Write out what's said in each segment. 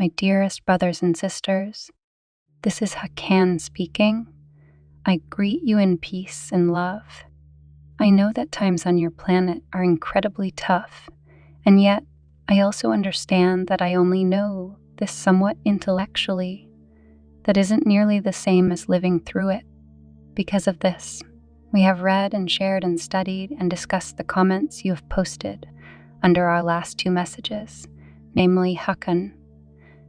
my dearest brothers and sisters. This is 𝐒𝐏𝐾𝐑𝐓𝐄 speaking. I greet you in peace and love. I know that times on your planet are incredibly tough, and yet I also understand that I only know this somewhat intellectually. That isn't nearly the same as living through it. Because of this, we have read and shared and studied and discussed the comments you have posted under our last 2 messages, namely 𝐒𝐏𝐾𝐑𝐓𝐄,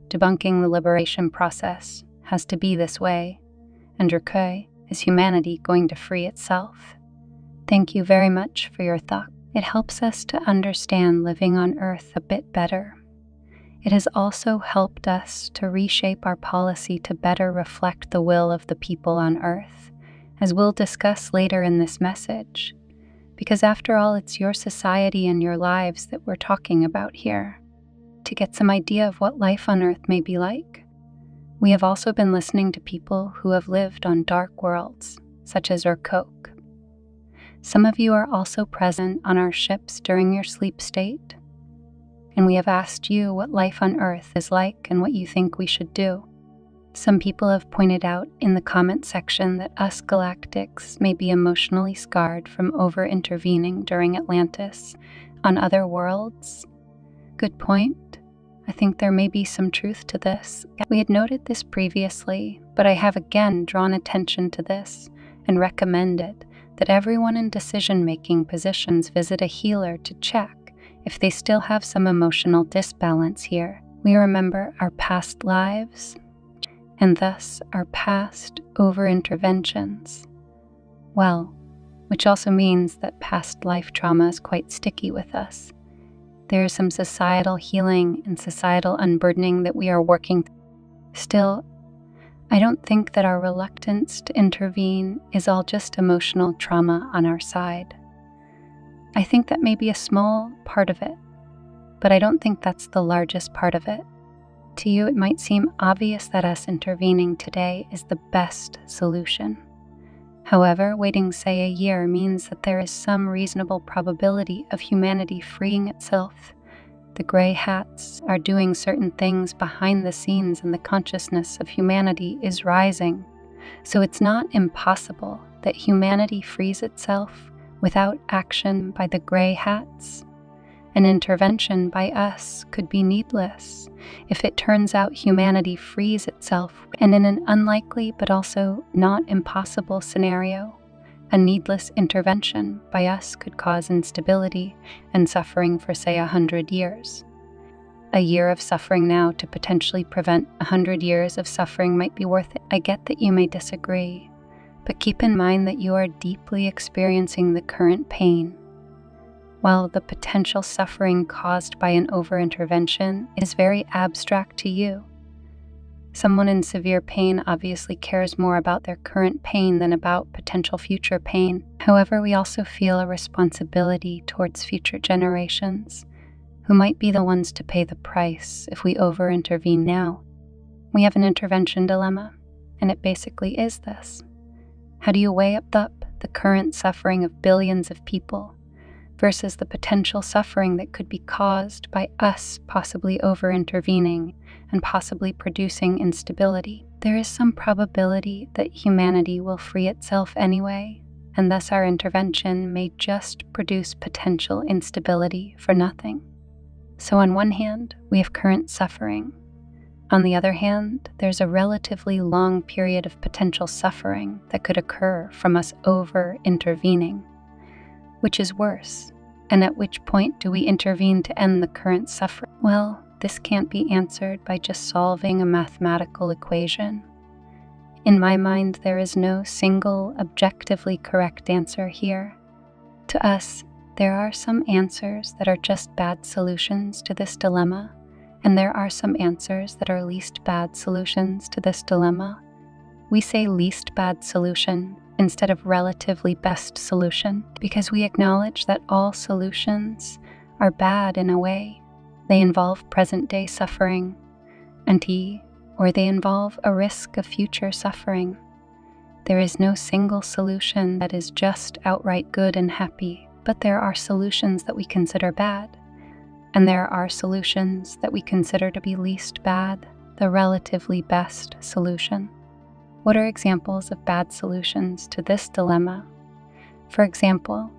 debunking the liberation process has to be this way, and 𝐅𝐢𝐧𝐭𝐡, is humanity going to free itself? Thank you very much for your thought. It helps us to understand living on Earth a bit better. It has also helped us to reshape our policy to better reflect the will of the people on Earth, as we'll discuss later in this message, because after all, it's your society and your lives that we're talking about here. To get some idea of what life on Earth may be like, we have also been listening to people who have lived on dark worlds, such as 𝐒𝐓𝐾𝐑𝐓𝐄. Some of you are also present on our ships during your sleep state, and we have asked you what life on Earth is like and what you think we should do. Some people have pointed out in the comment section that us galactics may be emotionally scarred from over-intervening during Atlantis on other worlds. Good point. I think there may be some truth to this. We had noted this previously, but I have again drawn attention to this and recommended that everyone in decision-making positions visit a healer to check if they still have some emotional disbalance here. We remember our past lives, and thus our past over-interventions. Well, which also means that past life trauma is quite sticky with us. There is some societal healing and societal unburdening that we are working through. Still, I don't think that our reluctance to intervene is all just emotional trauma on our side. I think that may be a small part of it, but I don't think that's the largest part of it. To you, it might seem obvious that us intervening today is the best solution. However, waiting, say, a year means that there is some reasonable probability of humanity freeing itself. The gray hats are doing certain things behind the scenes, and the consciousness of humanity is rising. So it's not impossible that humanity frees itself without action by the gray hats. An intervention by us could be needless if it turns out humanity frees itself, and in an unlikely but also not impossible scenario, a needless intervention by us could cause instability and suffering for, say, 100 years. A year of suffering now to potentially prevent 100 years of suffering might be worth it. I get that you may disagree, but keep in mind that you are deeply experiencing the current pain, while the potential suffering caused by an over-intervention is very abstract to you. Someone in severe pain obviously cares more about their current pain than about potential future pain. However, we also feel a responsibility towards future generations, who might be the ones to pay the price if we over-intervene now. We have an intervention dilemma, and it basically is this. How do you weigh up the current suffering of billions of people versus the potential suffering that could be caused by us possibly over-intervening and possibly producing instability? There is some probability that humanity will free itself anyway, and thus our intervention may just produce potential instability for nothing. So on one hand, we have current suffering. On the other hand, there's a relatively long period of potential suffering that could occur from us over-intervening. Which is worse, and at which point do we intervene to end the current suffering? Well, this can't be answered by just solving a mathematical equation. In my mind, there is no single objectively correct answer here. To us, there are some answers that are just bad solutions to this dilemma, and there are some answers that are least bad solutions to this dilemma. We say least bad solution instead of relatively best solution, because we acknowledge that all solutions are bad in a way. They involve present-day suffering, or they involve a risk of future suffering. There is no single solution that is just outright good and happy, but there are solutions that we consider bad. And there are solutions that we consider to be least bad, the relatively best solution. What are examples of bad solutions to this dilemma? For example,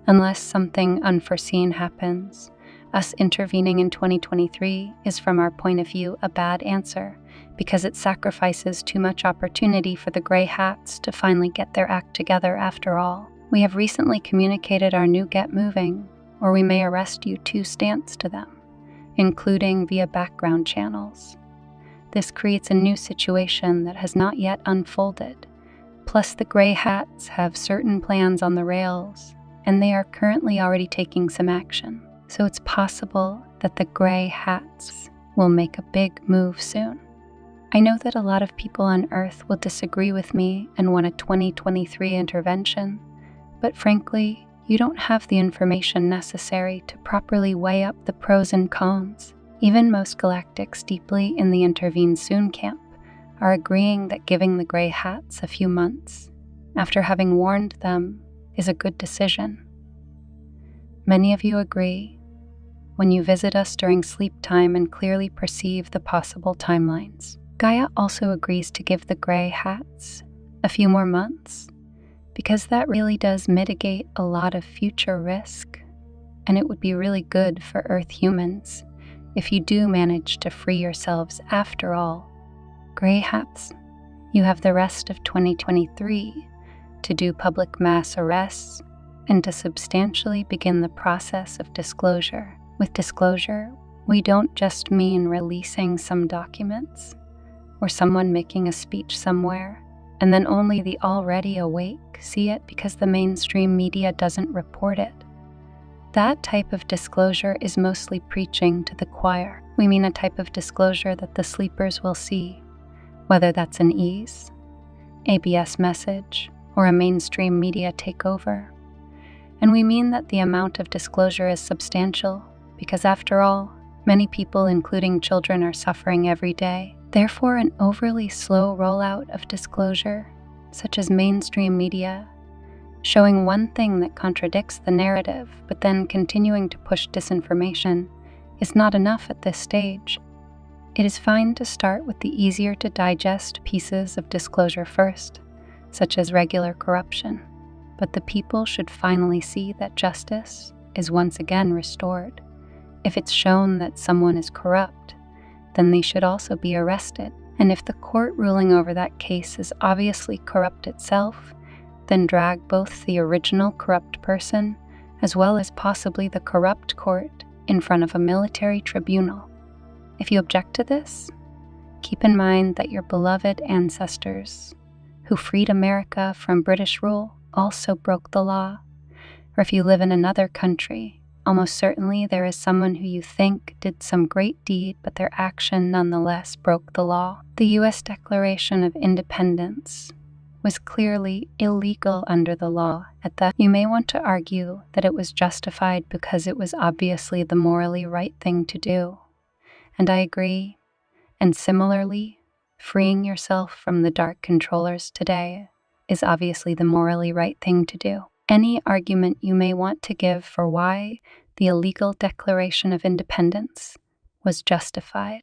unless something unforeseen happens, us intervening in 2023 is, from our point of view, a bad answer because it sacrifices too much opportunity for the gray hats to finally get their act together after all. We have recently communicated our new get moving, or we may arrest you too stance to them, including via background channels. This creates a new situation that has not yet unfolded. Plus, the gray hats have certain plans on the rails, and they are currently already taking some action. So it's possible that the gray hats will make a big move soon. I know that a lot of people on Earth will disagree with me and want a 2023 intervention, but frankly, you don't have the information necessary to properly weigh up the pros and cons. Even most galactics deeply in the Intervene Soon camp are agreeing that giving the gray hats a few months, after having warned them, is a good decision. Many of you agree when you visit us during sleep time and clearly perceive the possible timelines. Gaia also agrees to give the gray hats a few more months because that really does mitigate a lot of future risk, and it would be really good for Earth humans if you do manage to free yourselves after all. Gray hats, you have the rest of 2023 to do public mass arrests and to substantially begin the process of disclosure. With disclosure, we don't just mean releasing some documents or someone making a speech somewhere, and then only the already awake see it because the mainstream media doesn't report it. That type of disclosure is mostly preaching to the choir. We mean a type of disclosure that the sleepers will see, whether that's an ease, ABS message, or a mainstream media takeover. And we mean that the amount of disclosure is substantial because, after all, many people, including children, are suffering every day. Therefore, an overly slow rollout of disclosure, such as mainstream media, showing one thing that contradicts the narrative but then continuing to push disinformation, is not enough at this stage. It is fine to start with the easier to digest pieces of disclosure first, such as regular corruption, but the people should finally see that justice is once again restored. If it's shown that someone is corrupt, then they should also be arrested. And if the court ruling over that case is obviously corrupt itself, then drag both the original corrupt person as well as possibly the corrupt court in front of a military tribunal. If you object to this, keep in mind that your beloved ancestors, who freed America from British rule, also broke the law. Or if you live in another country, almost certainly there is someone who you think did some great deed, but their action nonetheless broke the law. The U.S. Declaration of Independence was clearly illegal under the law. At that, you may want to argue that it was justified because it was obviously the morally right thing to do. And I agree. And similarly, freeing yourself from the dark controllers today is obviously the morally right thing to do. Any argument you may want to give for why the illegal Declaration of Independence was justified,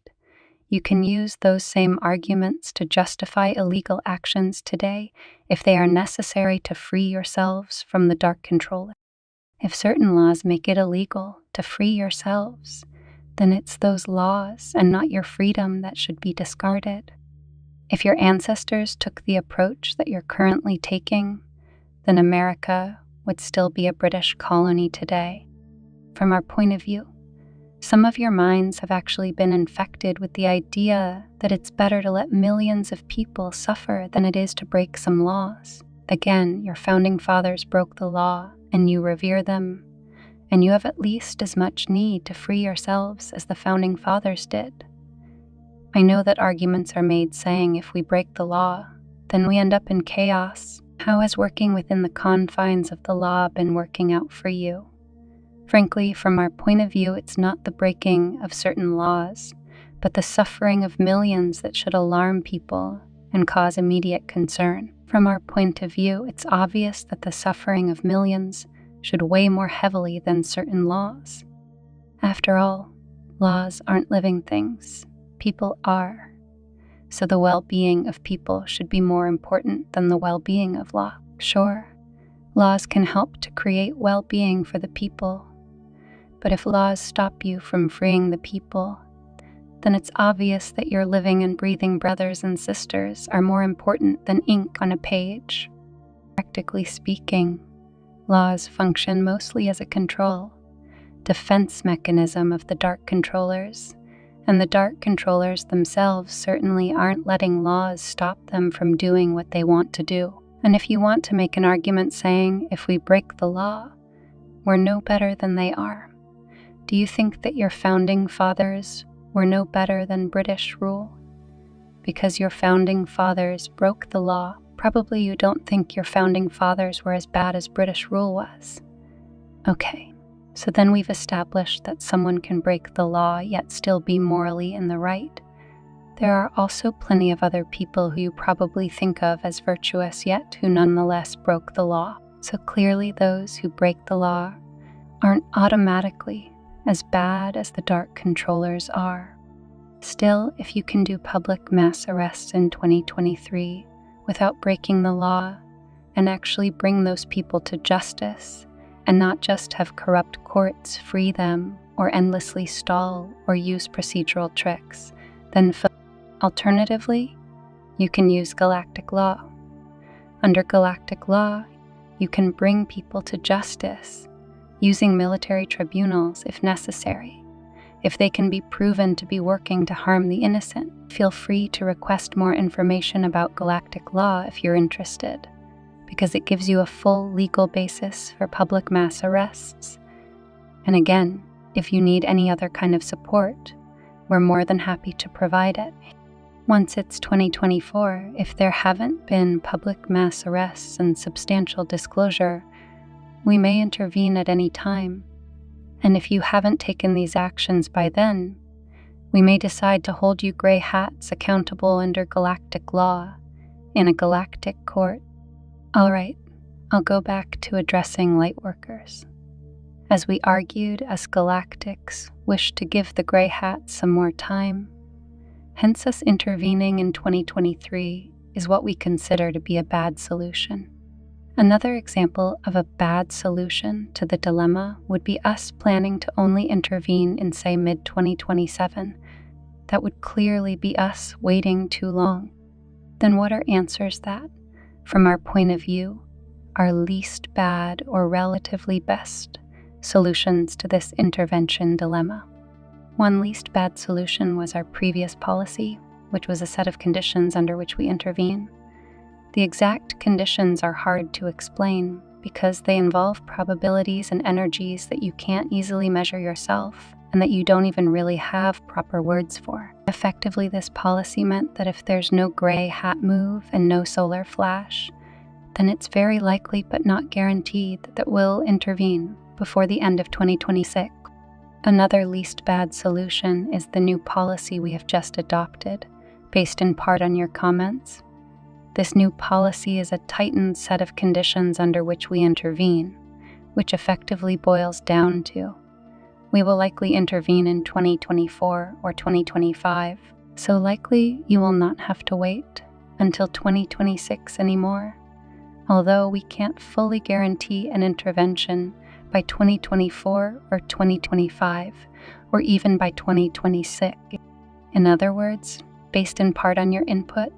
you can use those same arguments to justify illegal actions today if they are necessary to free yourselves from the dark controller. If certain laws make it illegal to free yourselves, then it's those laws and not your freedom that should be discarded. If your ancestors took the approach that you're currently taking, then America would still be a British colony today. From our point of view, some of your minds have actually been infected with the idea that it's better to let millions of people suffer than it is to break some laws. Again, your founding fathers broke the law, and you revere them, and you have at least as much need to free yourselves as the founding fathers did. I know that arguments are made saying if we break the law, then we end up in chaos. How has working within the confines of the law been working out for you? Frankly, from our point of view, it's not the breaking of certain laws, but the suffering of millions that should alarm people and cause immediate concern. From our point of view, it's obvious that the suffering of millions should weigh more heavily than certain laws. After all, Laws aren't living things. People are. So the well-being of people should be more important than the well-being of law. Sure, laws can help to create well-being for the people. But if laws stop you from freeing the people, then it's obvious that your living and breathing brothers and sisters are more important than ink on a page. Practically speaking, laws function mostly as a control, defense mechanism of the dark controllers, and the dark controllers themselves certainly aren't letting laws stop them from doing what they want to do. And if you want to make an argument saying if we break the law, we're no better than they are, do you think that your founding fathers were no better than British rule? Because your founding fathers broke the law, probably you don't think your founding fathers were as bad as British rule was. Okay, so then we've established that someone can break the law yet still be morally in the right. There are also plenty of other people who you probably think of as virtuous yet who nonetheless broke the law. So clearly those who break the law aren't automatically as bad as the dark controllers are. Still, if you can do public mass arrests in 2023 without breaking the law and actually bring those people to justice and not just have corrupt courts free them or endlessly stall or use procedural tricks, then alternatively, you can use galactic law. Under galactic law, you can bring people to justice using military tribunals if necessary. If they can be proven to be working to harm the innocent, feel free to request more information about galactic law if you're interested, because it gives you a full legal basis for public mass arrests. And again, if you need any other kind of support, we're more than happy to provide it. Once it's 2024, if there haven't been public mass arrests and substantial disclosure, we may intervene at any time, and if you haven't taken these actions by then, we may decide to hold you gray hats accountable under galactic law in a galactic court. All right, I'll go back to addressing lightworkers. As we argued, us galactics wished to give the gray hats some more time, hence us intervening in 2023 is what we consider to be a bad solution. Another example of a bad solution to the dilemma would be us planning to only intervene in, say, mid-2027. That would clearly be us waiting too long. Then what are answers that, from our point of view, are least bad or relatively best solutions to this intervention dilemma? One least bad solution was our previous policy, which was a set of conditions under which we intervene. The exact conditions are hard to explain because they involve probabilities and energies that you can't easily measure yourself and that you don't even really have proper words for. Effectively, this policy meant that if there's no gray hat move and no solar flash, then it's very likely but not guaranteed that we'll intervene before the end of 2026. Another least bad solution is the new policy we have just adopted, based in part on your comments. This new policy is a tightened set of conditions under which we intervene, which effectively boils down to: we will likely intervene in 2024 or 2025, so likely you will not have to wait until 2026 anymore, although we can't fully guarantee an intervention by 2024 or 2025, or even by 2026. In other words, based in part on your input,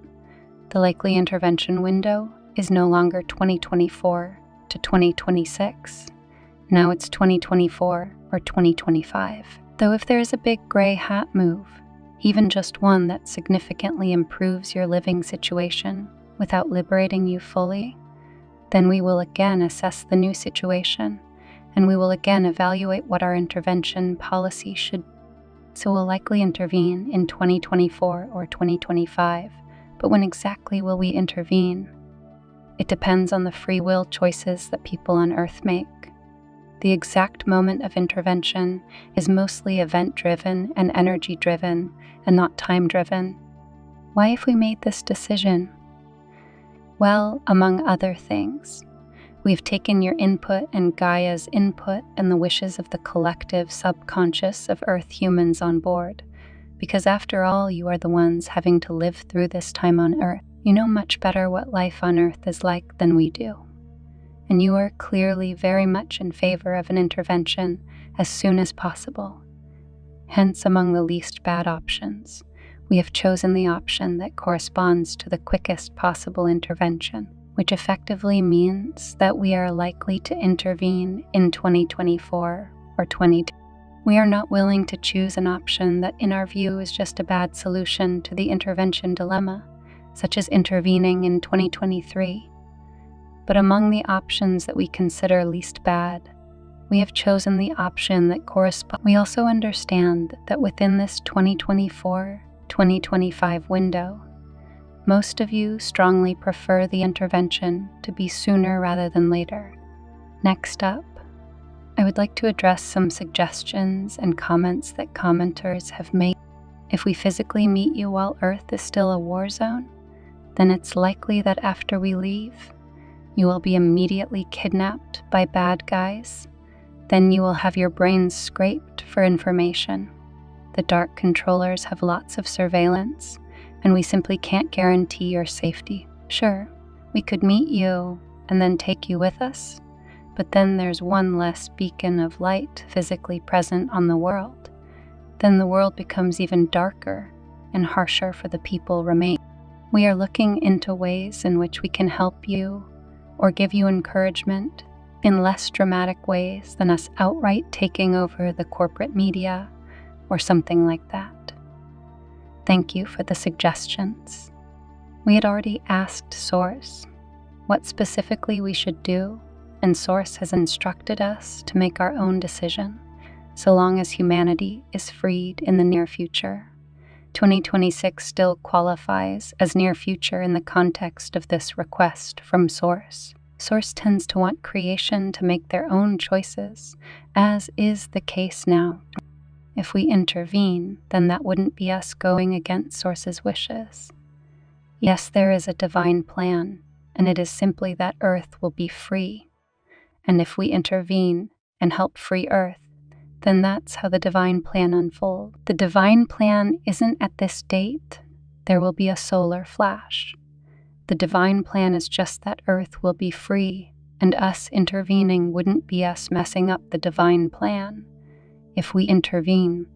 the likely intervention window is no longer 2024 to 2026. Now it's 2024 or 2025. Though if there is a big gray hat move, even just one that significantly improves your living situation without liberating you fully, then we will again assess the new situation, and we will again evaluate what our intervention policy should be. So we'll likely intervene in 2024 or 2025. But when exactly will we intervene? It depends on the free will choices that people on Earth make. The exact moment of intervention is mostly event-driven and energy-driven and not time-driven. Why have we made this decision? Well, among other things, We've taken your input and Gaia's input and the wishes of the collective subconscious of Earth humans on board, because after all, you are the ones having to live through this time on Earth. You know much better what life on Earth is like than we do, and you are clearly very much in favor of an intervention as soon as possible. Hence, among the least bad options, we have chosen the option that corresponds to the quickest possible intervention, which effectively means that we are likely to intervene in 2024 or 2022. We are not willing to choose an option that in our view is just a bad solution to the intervention dilemma, such as intervening in 2023. But among the options that we consider least bad, we have chosen the option that corresponds. We also understand that within this 2024-2025 window, most of you strongly prefer the intervention to be sooner rather than later. Next up, I would like to address some suggestions and comments that commenters have made. If we physically meet you while Earth is still a war zone, then it's likely that after we leave, you will be immediately kidnapped by bad guys. Then you will have your brains scraped for information. The dark controllers have lots of surveillance, and we simply can't guarantee your safety. Sure, we could meet you and then take you with us, but then there's one less beacon of light physically present on the world. Then the world becomes even darker and harsher for the people remaining. We are looking into ways in which we can help you or give you encouragement in less dramatic ways than us outright taking over the corporate media or something like that. Thank you for the suggestions. We had already asked Source what specifically we should do, and Source has instructed us to make our own decision, so long as humanity is freed in the near future. 2026 still qualifies as near future in the context of this request from Source. Source tends to want creation to make their own choices, as is the case now. If we intervene, then that wouldn't be us going against Source's wishes. Yes, there is a divine plan, and it is simply that Earth will be free. And if we intervene and help free Earth, then that's how the divine plan unfolds. The divine plan isn't at this date. There will be a solar flash. The divine plan is just that Earth will be free, and us intervening wouldn't be us messing up the divine plan. If we intervene,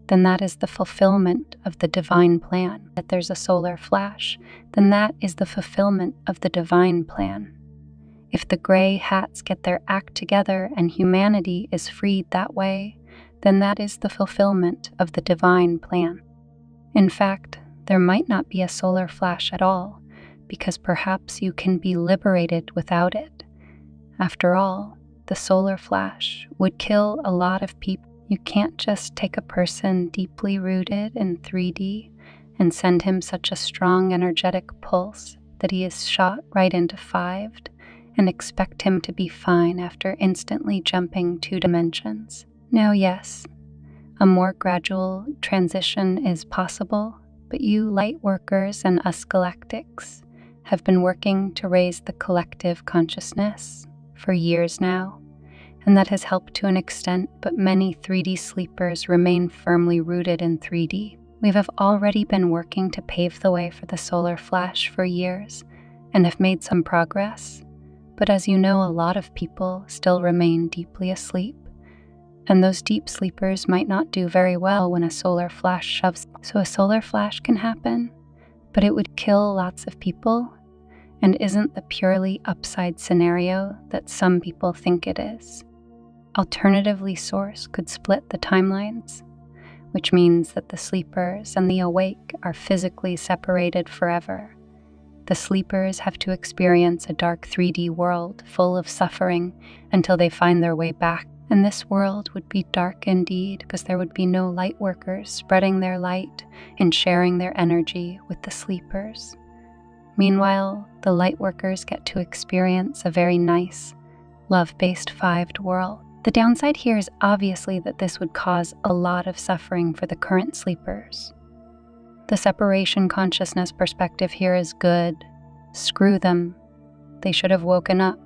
then that is the fulfillment of the divine plan. That there's a solar flash, then that is the fulfillment of the divine plan. If the gray hats get their act together and humanity is freed that way, then that is the fulfillment of the divine plan. In fact, there might not be a solar flash at all, because perhaps you can be liberated without it. After all, the solar flash would kill a lot of people. You can't just take a person deeply rooted in 3D and send him such a strong energetic pulse that he is shot right into 5D and expect him to be fine after instantly jumping 2 dimensions. Now, yes, a more gradual transition is possible, but you light workers and us galactics have been working to raise the collective consciousness for years now, and that has helped to an extent, but many 3D sleepers remain firmly rooted in 3D. We have already been working to pave the way for the solar flash for years and have made some progress, but as you know, a lot of people still remain deeply asleep, and those deep sleepers might not do very well when a solar flash shoves. So a solar flash can happen, but it would kill lots of people and isn't the purely upside scenario that some people think it is. Alternatively, Source could split the timelines, which means that the sleepers and the awake are physically separated forever. The sleepers have to experience a dark 3D world full of suffering until they find their way back. And this world would be dark indeed, because there would be no light workers spreading their light and sharing their energy with the sleepers. Meanwhile, the light workers get to experience a very nice, love-based 5D world. The downside here is obviously that this would cause a lot of suffering for the current sleepers. The separation consciousness perspective here is good. Screw them. They should have woken up.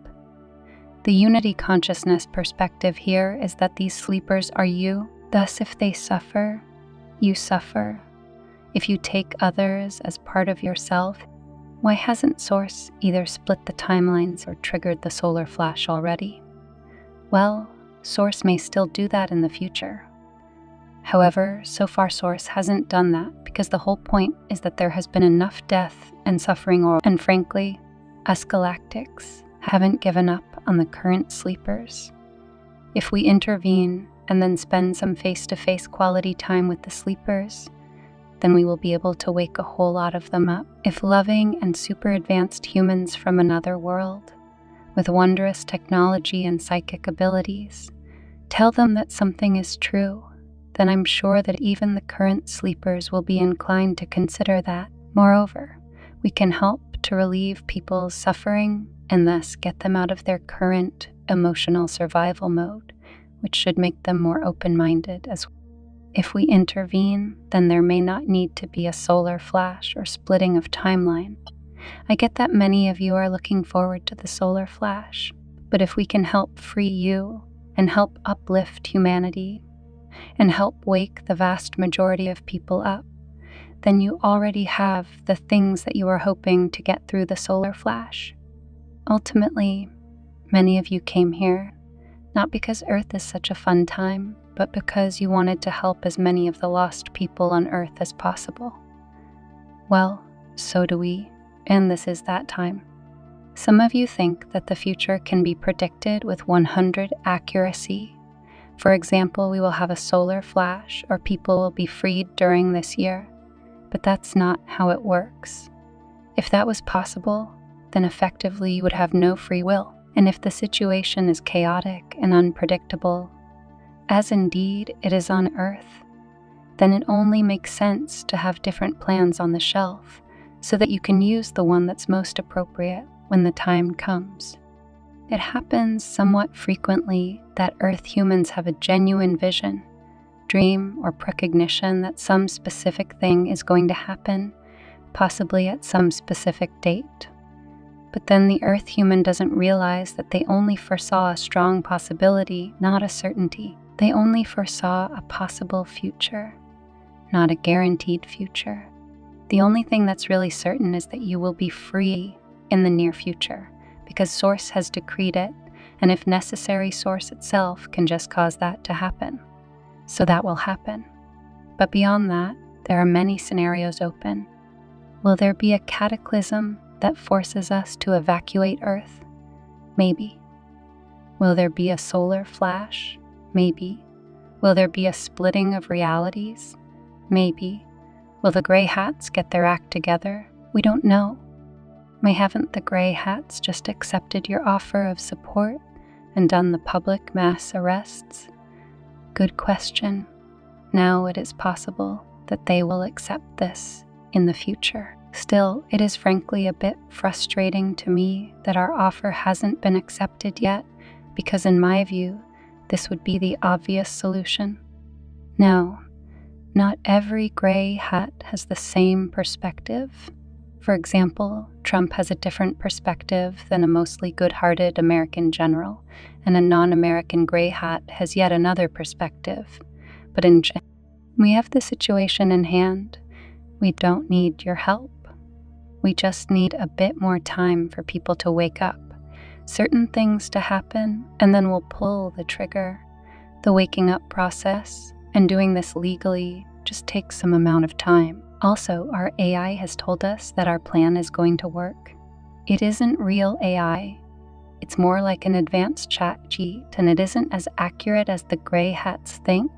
The unity consciousness perspective here is that these sleepers are you. Thus, if they suffer, you suffer. If you take others as part of yourself, why hasn't Source either split the timelines or triggered the solar flash already? Well, Source may still do that in the future. However, so far Source hasn't done that because the whole point is that there has been enough death and suffering, and frankly, us galactics haven't given up on the current sleepers. If we intervene and then spend some face-to-face quality time with the sleepers, then we will be able to wake a whole lot of them up. If loving and super advanced humans from another world, with wondrous technology and psychic abilities, tell them that something is true, then I'm sure that even the current sleepers will be inclined to consider that. Moreover, we can help to relieve people's suffering and thus get them out of their current emotional survival mode, which should make them more open-minded as well. If we intervene, then there may not need to be a solar flash or splitting of timeline. I get that many of you are looking forward to the solar flash, but if we can help free you and help uplift humanity and help wake the vast majority of people up, then you already have the things that you are hoping to get through the solar flash. Ultimately, many of you came here not because Earth is such a fun time, but because you wanted to help as many of the lost people on Earth as possible. Well, so do we, and this is that time. Some of you think that the future can be predicted with 100% accuracy. For example, we will have a solar flash or people will be freed during this year, but that's not how it works. If that was possible, then effectively you would have no free will. And if the situation is chaotic and unpredictable, as indeed it is on Earth, then it only makes sense to have different plans on the shelf so that you can use the one that's most appropriate when the time comes. It happens somewhat frequently that Earth humans have a genuine vision, dream, or precognition that some specific thing is going to happen, possibly at some specific date. But then the Earth human doesn't realize that they only foresaw a strong possibility, not a certainty. They only foresaw a possible future, not a guaranteed future. The only thing that's really certain is that you will be free in the near future, because Source has decreed it, and if necessary, Source itself can just cause that to happen. So that will happen. But beyond that, there are many scenarios open. Will there be a cataclysm that forces us to evacuate Earth? Maybe. Will there be a solar flash? Maybe. Will there be a splitting of realities? Maybe. Will the gray hats get their act together? We don't know. May haven't the gray hats just accepted your offer of support and done the public mass arrests? Good question. Now it is possible that they will accept this in the future. Still, it is frankly a bit frustrating to me that our offer hasn't been accepted yet, because in my view, this would be the obvious solution. No, not every gray hat has the same perspective. For example, Trump has a different perspective than a mostly good-hearted American general, and a non-American gray hat has yet another perspective. But in general, we have the situation in hand. We don't need your help. We just need a bit more time for people to wake up, certain things to happen, and then we'll pull the trigger. The waking up process and doing this legally just takes some amount of time. Also, our AI has told us that our plan is going to work. It isn't real AI. It's more like an advanced chat cheat, and it isn't as accurate as the gray hats think.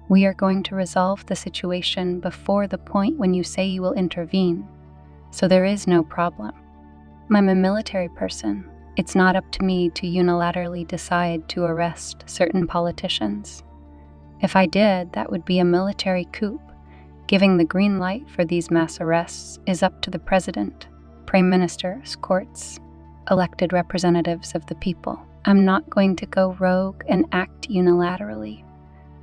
We are going to resolve the situation before the point when you say you will intervene. So there is no problem. I'm a military person. It's not up to me to unilaterally decide to arrest certain politicians. If I did, that would be a military coup. Giving the green light for these mass arrests is up to the president, prime ministers, courts, elected representatives of the people. I'm not going to go rogue and act unilaterally.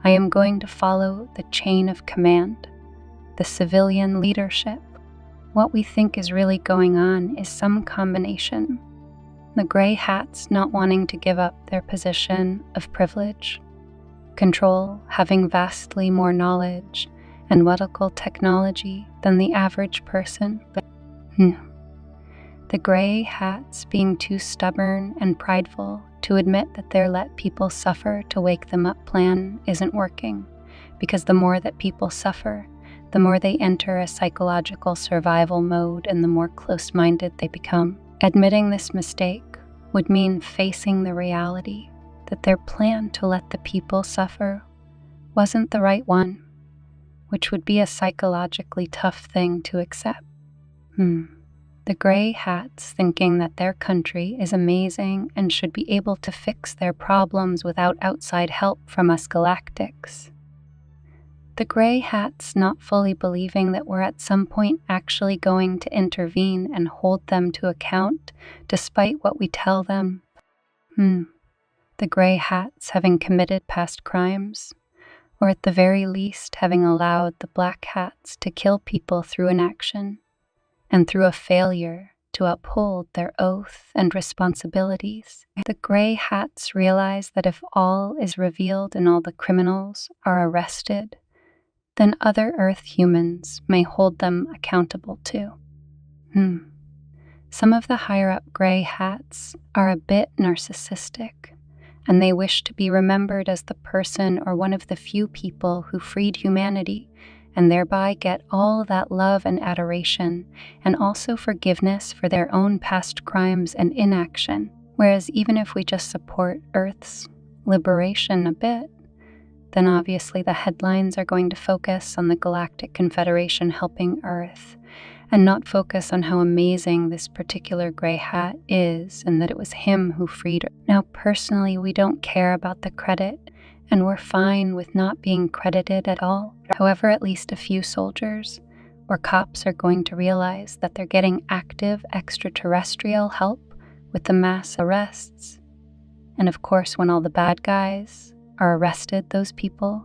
I am going to follow the chain of command, the civilian leadership. What we think is really going on is some combination, the gray hats not wanting to give up their position of privilege, control, having vastly more knowledge and medical technology than the average person. The gray hats being too stubborn and prideful to admit that their let people suffer to wake them up plan isn't working, because the more that people suffer, the more they enter a psychological survival mode and the more close-minded they become. Admitting this mistake would mean facing the reality that their plan to let the people suffer wasn't the right one, which would be a psychologically tough thing to accept. The gray hats thinking that their country is amazing and should be able to fix their problems without outside help from us galactics. The gray hats not fully believing that we're at some point actually going to intervene and hold them to account despite what we tell them. The gray hats having committed past crimes, or at the very least having allowed the black hats to kill people through inaction and through a failure to uphold their oath and responsibilities. The gray hats realize that if all is revealed and all the criminals are arrested, then other Earth humans may hold them accountable too. Some of the higher-up gray hats are a bit narcissistic, and they wish to be remembered as the person or one of the few people who freed humanity, and thereby get all that love and adoration, and also forgiveness for their own past crimes and inaction. Whereas even if we just support Earth's liberation a bit, then obviously the headlines are going to focus on the Galactic Confederation helping Earth, and not focus on how amazing this particular gray hat is and that it was him who freed her. Now, personally, we don't care about the credit, and we're fine with not being credited at all. However, at least a few soldiers or cops are going to realize that they're getting active extraterrestrial help with the mass arrests. And of course, when all the bad guys are arrested, those people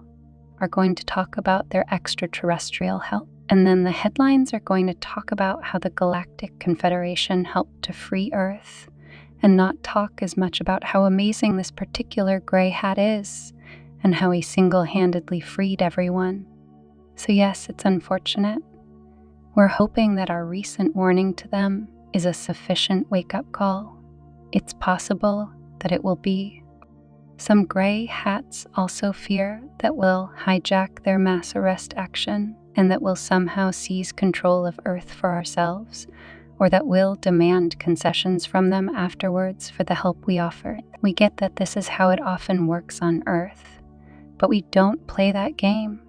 are going to talk about their extraterrestrial help. And then the headlines are going to talk about how the Galactic Confederation helped to free Earth, and not talk as much about how amazing this particular gray hat is, and how he single-handedly freed everyone. So yes, it's unfortunate. We're hoping that our recent warning to them is a sufficient wake-up call. It's possible that it will be. Some gray hats also fear that we'll hijack their mass arrest action, and that we'll somehow seize control of Earth for ourselves, or that we'll demand concessions from them afterwards for the help we offer. We get that this is how it often works on Earth, but we don't play that game.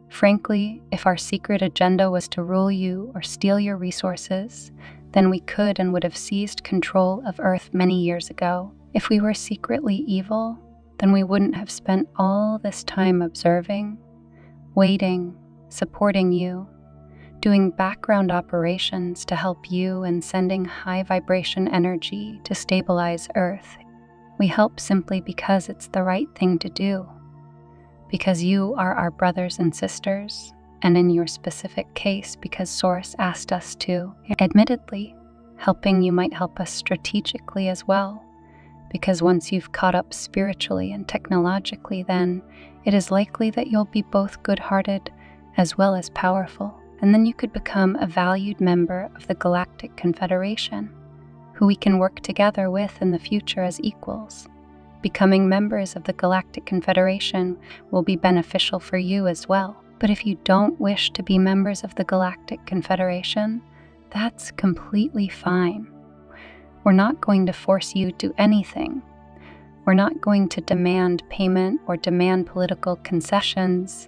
Frankly, if our secret agenda was to rule you or steal your resources, then we could and would have seized control of Earth many years ago. If we were secretly evil, then we wouldn't have spent all this time observing, waiting, supporting you, doing background operations to help you, and sending high vibration energy to stabilize Earth. We help simply because it's the right thing to do, because you are our brothers and sisters, and in your specific case, because Source asked us to. Admittedly, helping you might help us strategically as well, because once you've caught up spiritually and technologically, then it is likely that you'll be both good-hearted as well as powerful, and then you could become a valued member of the Galactic Confederation, who we can work together with in the future as equals. Becoming members of the Galactic Confederation will be beneficial for you as well. But if you don't wish to be members of the Galactic Confederation, that's completely fine. We're not going to force you to do anything. We're not going to demand payment or demand political concessions.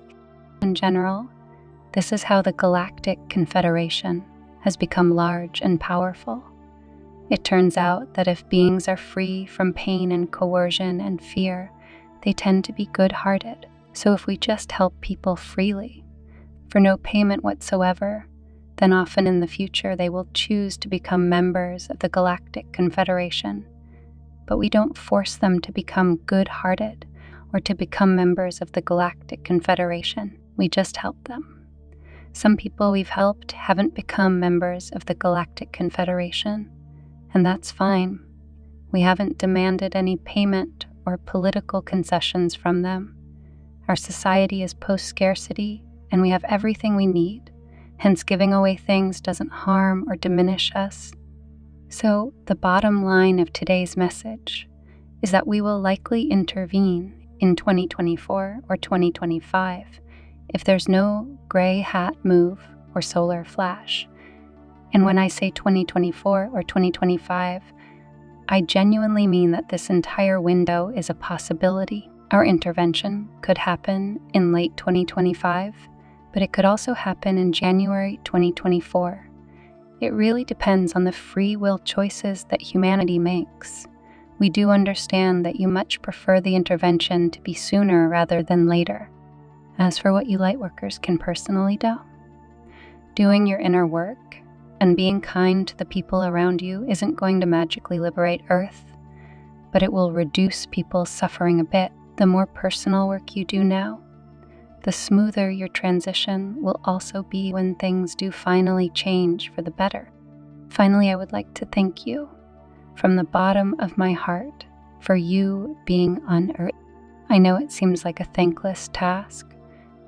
In general, this is how the Galactic Confederation has become large and powerful. It turns out that if beings are free from pain and coercion and fear, they tend to be good-hearted. So if we just help people freely, for no payment whatsoever, then often in the future they will choose to become members of the Galactic Confederation. But we don't force them to become good-hearted or to become members of the Galactic Confederation. We just help them. Some people we've helped haven't become members of the Galactic Confederation, and that's fine. We haven't demanded any payment or political concessions from them. Our society is post-scarcity, and we have everything we need. Hence, giving away things doesn't harm or diminish us. So, the bottom line of today's message is that we will likely intervene in 2024 or 2025 if there's no gray hat move or solar flash. And when I say 2024 or 2025, I genuinely mean that this entire window is a possibility. Our intervention could happen in late 2025, but it could also happen in January 2024. It really depends on the free will choices that humanity makes. We do understand that you much prefer the intervention to be sooner rather than later. As for what you lightworkers can personally do, doing your inner work and being kind to the people around you isn't going to magically liberate Earth, but it will reduce people's suffering a bit. The more personal work you do now, the smoother your transition will also be when things do finally change for the better. Finally, I would like to thank you from the bottom of my heart for you being on Earth. I know it seems like a thankless task.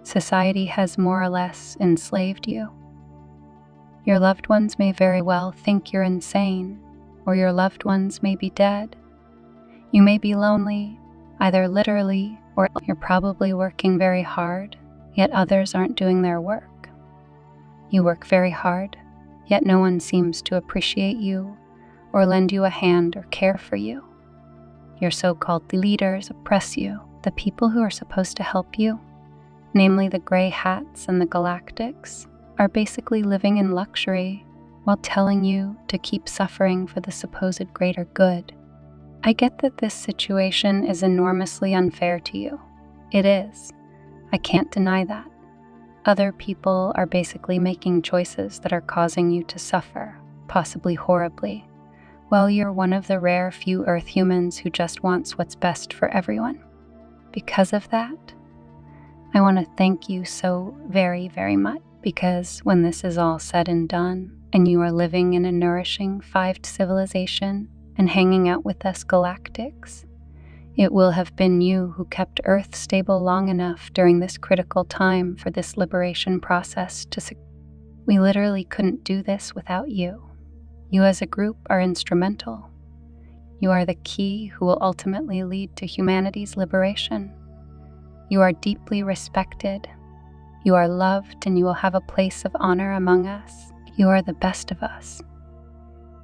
Society has more or less enslaved you. Your loved ones may very well think you're insane, or your loved ones may be dead. You may be lonely, either literally or you're probably working very hard, yet others aren't doing their work. You work very hard, yet no one seems to appreciate you or lend you a hand or care for you. Your so-called leaders oppress you. The people who are supposed to help you, namely the gray hats and the galactics, are basically living in luxury while telling you to keep suffering for the supposed greater good. I get that this situation is enormously unfair to you. It is. I can't deny that. Other people are basically making choices that are causing you to suffer, possibly horribly, while you're one of the rare few Earth humans who just wants what's best for everyone. Because of that, I want to thank you so very, very much, because when this is all said and done, and you are living in a nourishing 5th civilization and hanging out with us galactics, it will have been you who kept Earth stable long enough during this critical time for this liberation process to succeed. We literally couldn't do this without you. You as a group are instrumental. You are the key who will ultimately lead to humanity's liberation. You are deeply respected. You are loved, and you will have a place of honor among us. You are the best of us.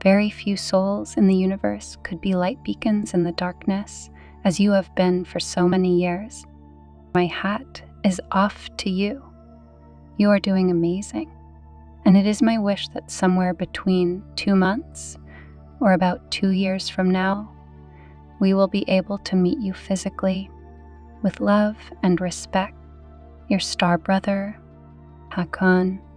Very few souls in the universe could be light beacons in the darkness, as you have been for so many years. My hat is off to you. You are doing amazing. And it is my wish that somewhere between 2 months or about 2 years from now, we will be able to meet you physically with love and respect. Your star brother, Hakan.